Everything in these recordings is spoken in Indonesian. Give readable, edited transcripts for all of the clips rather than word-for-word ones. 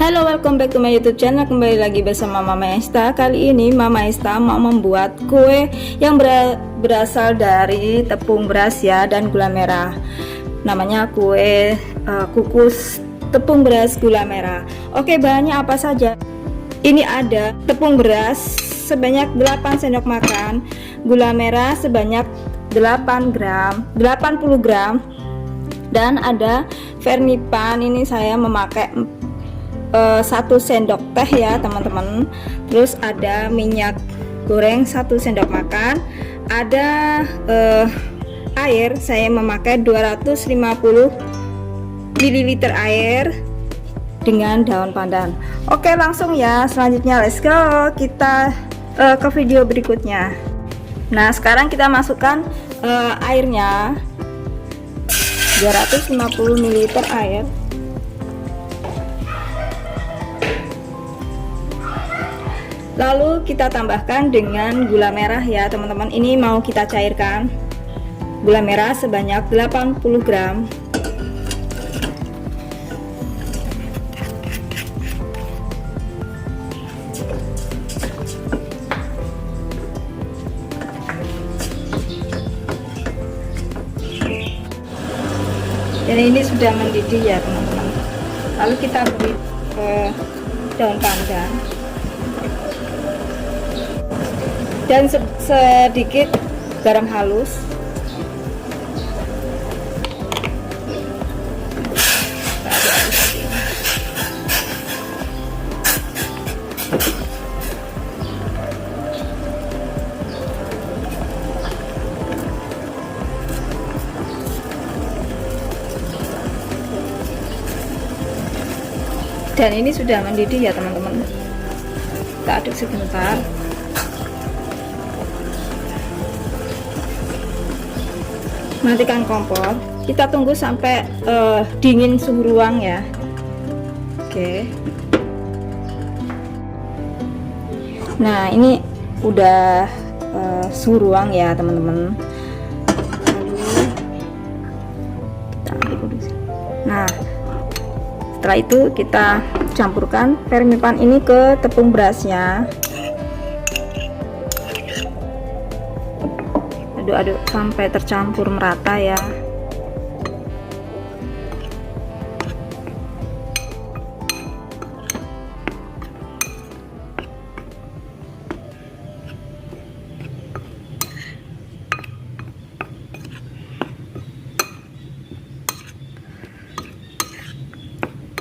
Halo, welcome back to my YouTube channel. Kembali lagi bersama Mama Esta. Kali ini Mama Esta mau membuat kue yang berasal dari tepung beras ya dan gula merah. Namanya kue kukus tepung beras gula merah. Oke, bahannya apa saja? Ini ada tepung beras sebanyak 8 sendok makan, gula merah sebanyak 80 gram, dan ada vermipan. Ini saya memakai 1 sendok teh ya teman-teman. Terus ada minyak goreng 1 sendok makan, ada air, saya memakai 250 ml air dengan daun pandan. Oke, langsung ya, selanjutnya let's go, kita ke video berikutnya. Nah, sekarang kita masukkan airnya, 250 ml air. Lalu kita tambahkan dengan gula merah ya teman-teman. Ini mau kita cairkan. Gula merah sebanyak 80 gram. Dan ini sudah mendidih ya teman-teman. Lalu kita beri daun pandan dan sedikit garam halus. Dan ini sudah mendidih ya teman-teman. Kita aduk sebentar. Matikan kompor, kita tunggu sampai dingin suhu ruang ya. Oke. Nah, ini udah suhu ruang ya teman-teman. Nah, setelah itu kita campurkan vermipan ini ke tepung berasnya. Aduk-aduk sampai tercampur merata ya.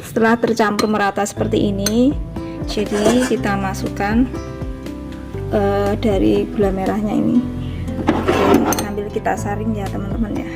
Setelah tercampur merata seperti ini, jadi kita masukkan dari gula merahnya ini. Oke, sambil kita saring ya teman-teman ya.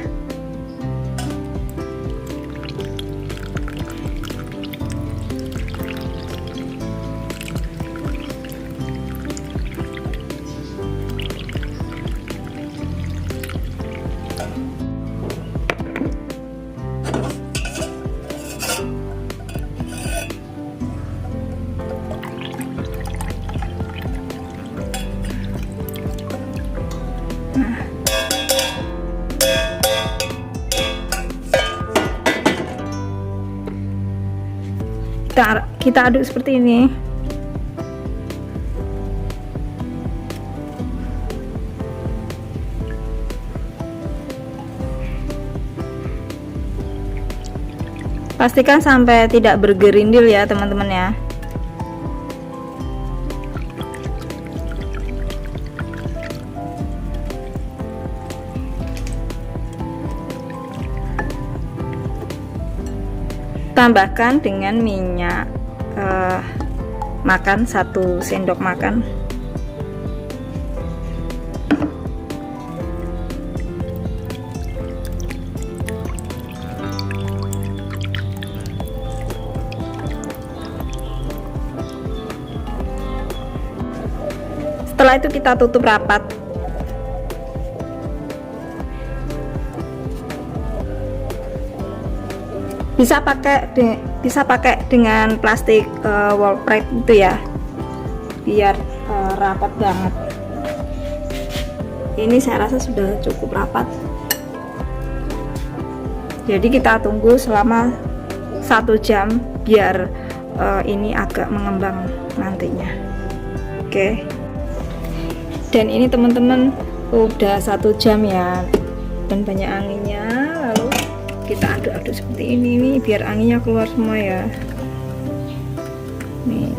Kita aduk seperti ini. Pastikan sampai tidak bergerindil ya teman-teman ya. Tambahkan dengan minyak makan 1 sendok makan. Setelah itu kita tutup rapat. Bisa pakai dengan plastik wall wrap itu ya, biar rapat banget. Ini saya rasa sudah cukup rapat. Jadi kita tunggu selama 1 jam biar ini agak mengembang nantinya. Oke. Dan ini teman-teman udah 1 jam ya, dan banyak anginnya. Lalu kita aduk-aduk seperti ini nih, biar anginnya keluar semua ya. Nih.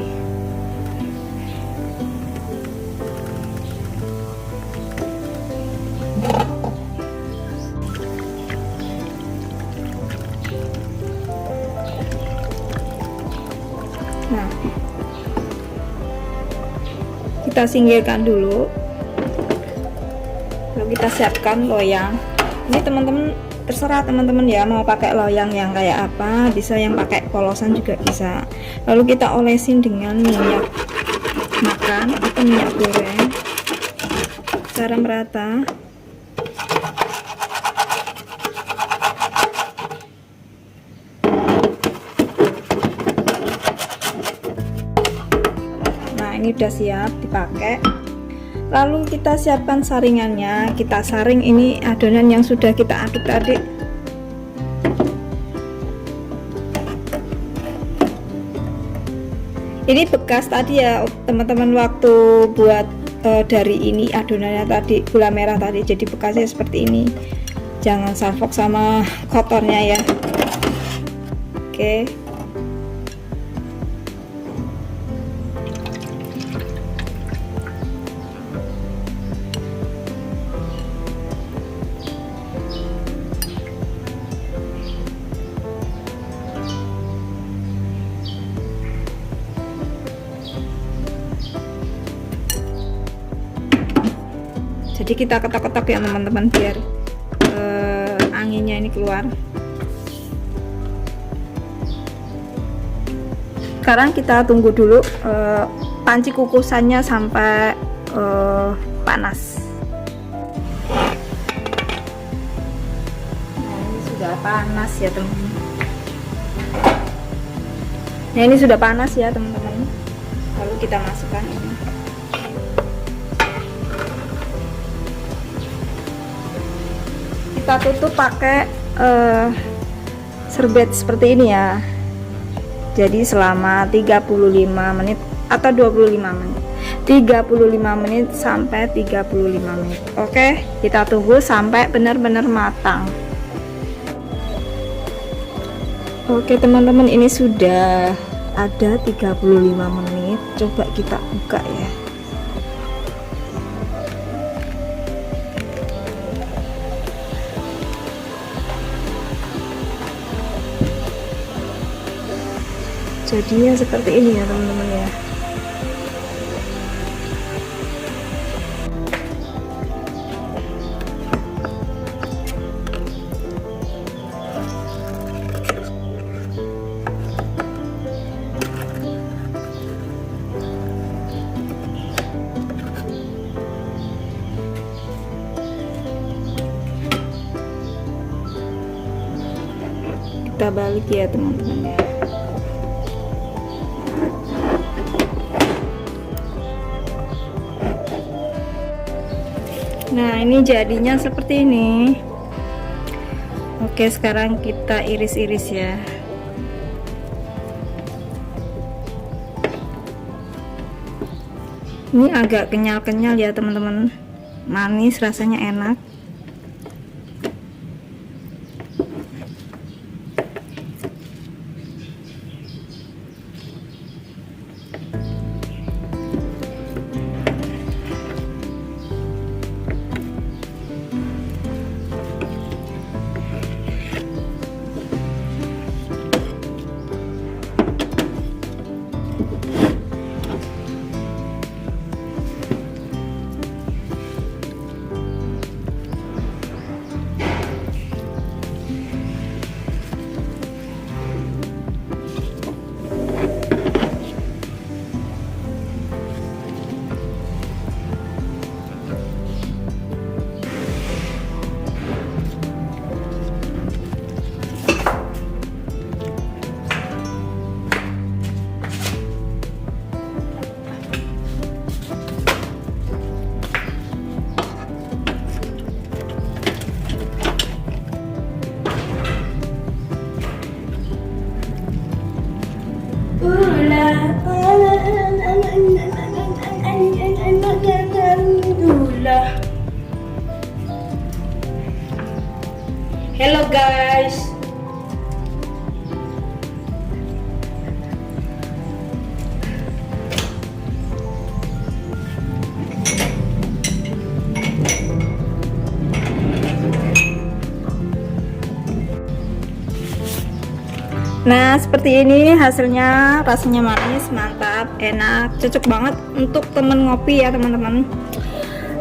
Nah, kita singkirkan dulu, lalu kita siapkan loyang. Ini teman-teman terserah teman-teman ya, mau pakai loyang yang kayak apa, bisa yang pakai polosan juga bisa. Lalu kita olesin dengan minyak makan atau minyak goreng secara merata. Ini udah siap dipakai. Lalu kita siapkan saringannya. Kita saring ini adonan yang sudah kita aduk tadi. Ini bekas tadi ya teman-teman, waktu buat dari ini adonannya tadi, gula merah tadi, jadi bekasnya seperti ini. Jangan salfok sama kotornya ya. Oke. Jadi kita ketok-ketok ya teman-teman, biar anginnya ini keluar. Sekarang kita tunggu dulu panci kukusannya sampai panas. Nah, ini sudah panas ya teman-teman. Nah, ini sudah panas ya teman-teman. Lalu kita masukkan ini. Kita tutup pakai serbet seperti ini ya. Jadi selama 35 menit atau 25 menit. 35 menit sampai 35 menit. Oke, kita tunggu sampai benar-benar matang. Oke teman-teman, ini sudah ada 35 menit. Coba kita buka ya. Jadinya seperti ini ya teman-teman ya. Kita balik ya teman-teman ya. Nah, ini jadinya seperti ini. Oke, sekarang kita iris-iris ya. Ini agak kenyal-kenyal ya teman-teman. Manis, rasanya enak. Hello guys. Nah, seperti ini hasilnya, rasanya manis, mantap, enak, cocok banget untuk temen ngopi ya teman-teman.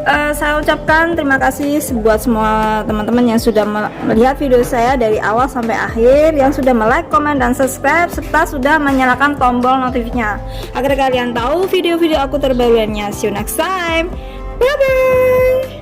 Saya ucapkan terima kasih buat semua teman-teman yang sudah melihat video saya dari awal sampai akhir, yang sudah like, komen, dan subscribe, serta sudah menyalakan tombol notifikasinya agar kalian tahu video-video aku terbaru lainnya. See you next time, bye bye.